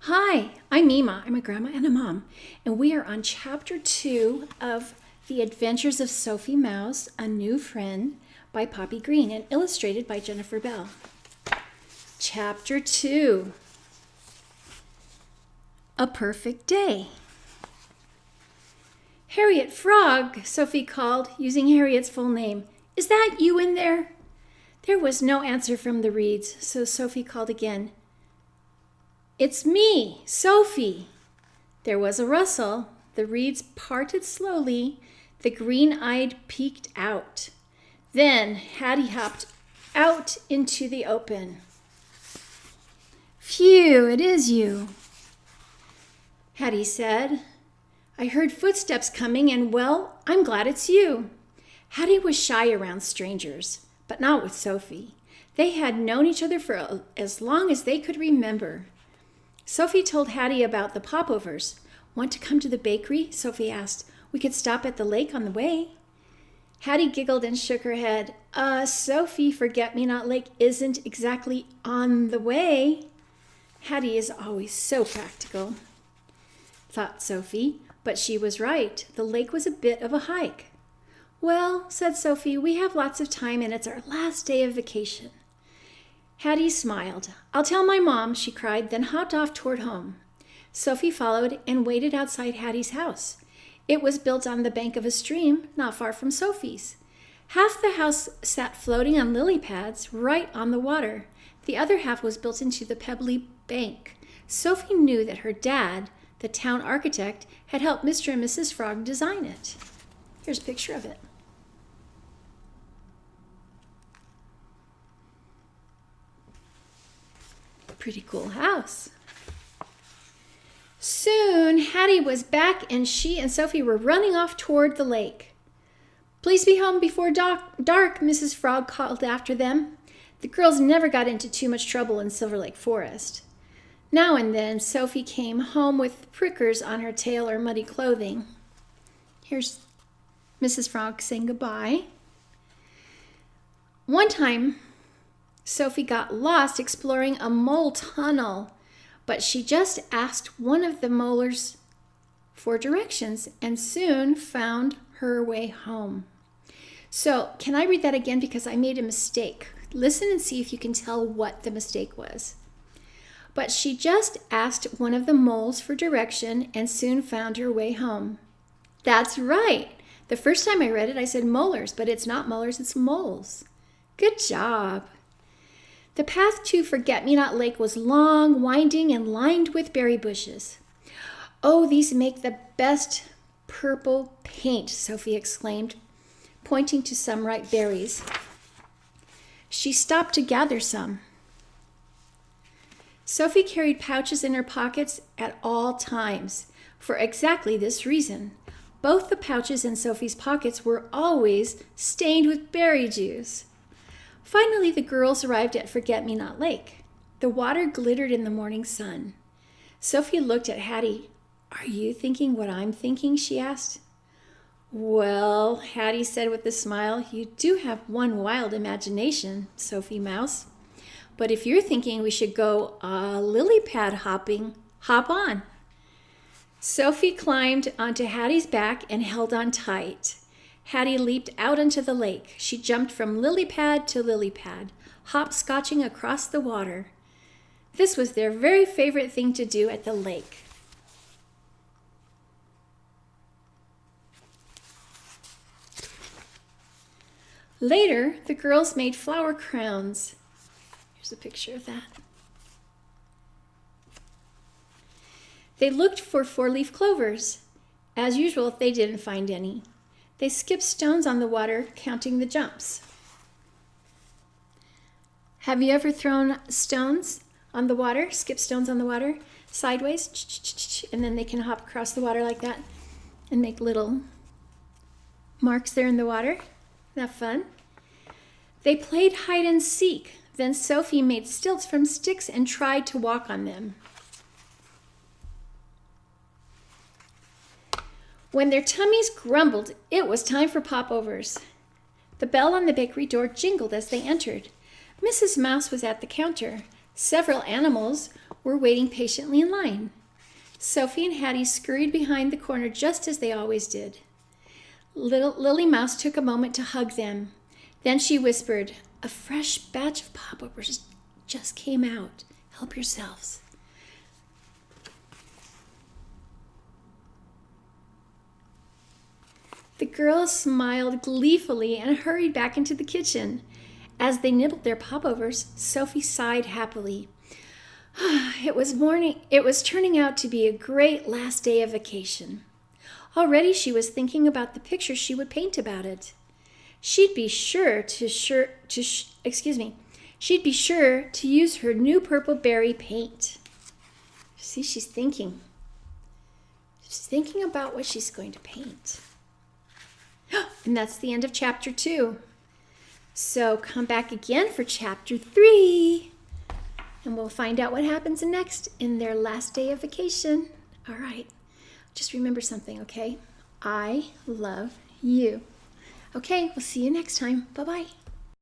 Hi, I'm Mima. I'm a grandma and a mom, and we are on chapter 2 of The Adventures of Sophie Mouse, A New Friend by Poppy Green and illustrated by Jennifer Bell. Chapter 2, A Perfect Day. Harriet Frog, Sophie called, using Harriet's full name. Is that you in there? There was no answer from the reeds, so Sophie called again. It's me, Sophie. There was a rustle. The reeds parted slowly. The green-eyed peeked out. Then Hattie hopped out into the open. Phew, it is you, Hattie said. I heard footsteps coming and, well, I'm glad it's you. Hattie was shy around strangers, but not with Sophie. They had known each other for as long as they could remember. Sophie told Hattie about the popovers. Want to come to the bakery? Sophie asked. We could stop at the lake on the way. Hattie giggled and shook her head. Sophie, Forget-Me-Not Lake isn't exactly on the way. Hattie is always so practical, thought Sophie, but she was right. The lake was a bit of a hike. Well, said Sophie, we have lots of time and it's our last day of vacation. Hattie smiled. I'll tell my mom, she cried, then hopped off toward home. Sophie followed and waited outside Hattie's house. It was built on the bank of a stream not far from Sophie's. Half the house sat floating on lily pads right on the water. The other half was built into the pebbly bank. Sophie knew that her dad, the town architect, had helped Mr. and Mrs. Frog design it. Here's a picture of it. Pretty cool house. Soon, Hattie was back and she and Sophie were running off toward the lake. Please be home before dark, Mrs. Frog called after them. The girls never got into too much trouble in Silver Lake Forest. Now and then, Sophie came home with prickers on her tail or muddy clothing. Here's Mrs. Frog saying goodbye. One time, Sophie got lost exploring a mole tunnel, but she just asked one of the molars for directions and soon found her way home. So, can I read that again because I made a mistake? Listen and see if you can tell what the mistake was. But she just asked one of the moles for direction and soon found her way home. That's right. The first time I read it, I said molars, but it's not molars, it's moles. Good job. The path to Forget-Me-Not Lake was long, winding, and lined with berry bushes. Oh, these make the best purple paint, Sophie exclaimed, pointing to some ripe berries. She stopped to gather some. Sophie carried pouches in her pockets at all times, for exactly this reason. Both the pouches in Sophie's pockets were always stained with berry juice. Finally, the girls arrived at Forget-Me-Not Lake. The water glittered in the morning sun. Sophie looked at Hattie. Are you thinking what I'm thinking? She asked. Well, Hattie said with a smile, you do have one wild imagination, Sophie Mouse. But if you're thinking we should go lily pad hopping, hop on. Sophie climbed onto Hattie's back and held on tight. Hattie leaped out into the lake. She jumped from lily pad to lily pad, hopscotching across the water. This was their very favorite thing to do at the lake. Later, the girls made flower crowns. Here's a picture of that. They looked for four-leaf clovers. As usual, they didn't find any. They skipped stones on the water, counting the jumps. Have you ever thrown stones on the water, skipped stones on the water, sideways, and then they can hop across the water like that and make little marks there in the water? Isn't that fun? They played hide and seek. Then Sophie made stilts from sticks and tried to walk on them. When their tummies grumbled, it was time for popovers. The bell on the bakery door jingled as they entered. Mrs. Mouse was at the counter. Several animals were waiting patiently in line. Sophie and Hattie scurried behind the corner just as they always did. Little Lily Mouse took a moment to hug them. Then she whispered, "A fresh batch of popovers just came out. Help yourselves." The girls smiled gleefully and hurried back into the kitchen. As they nibbled their popovers, Sophie sighed happily. It was turning out to be a great last day of vacation. Already she was thinking about the picture she would paint about it. She'd be sure to use her new purple berry paint. See, she's thinking. She's thinking about what she's going to paint. And that's the end of chapter 2. So come back again for chapter 3. And we'll find out what happens next in their last day of vacation. All right. Just remember something, okay? I love you. Okay, we'll see you next time. Bye-bye.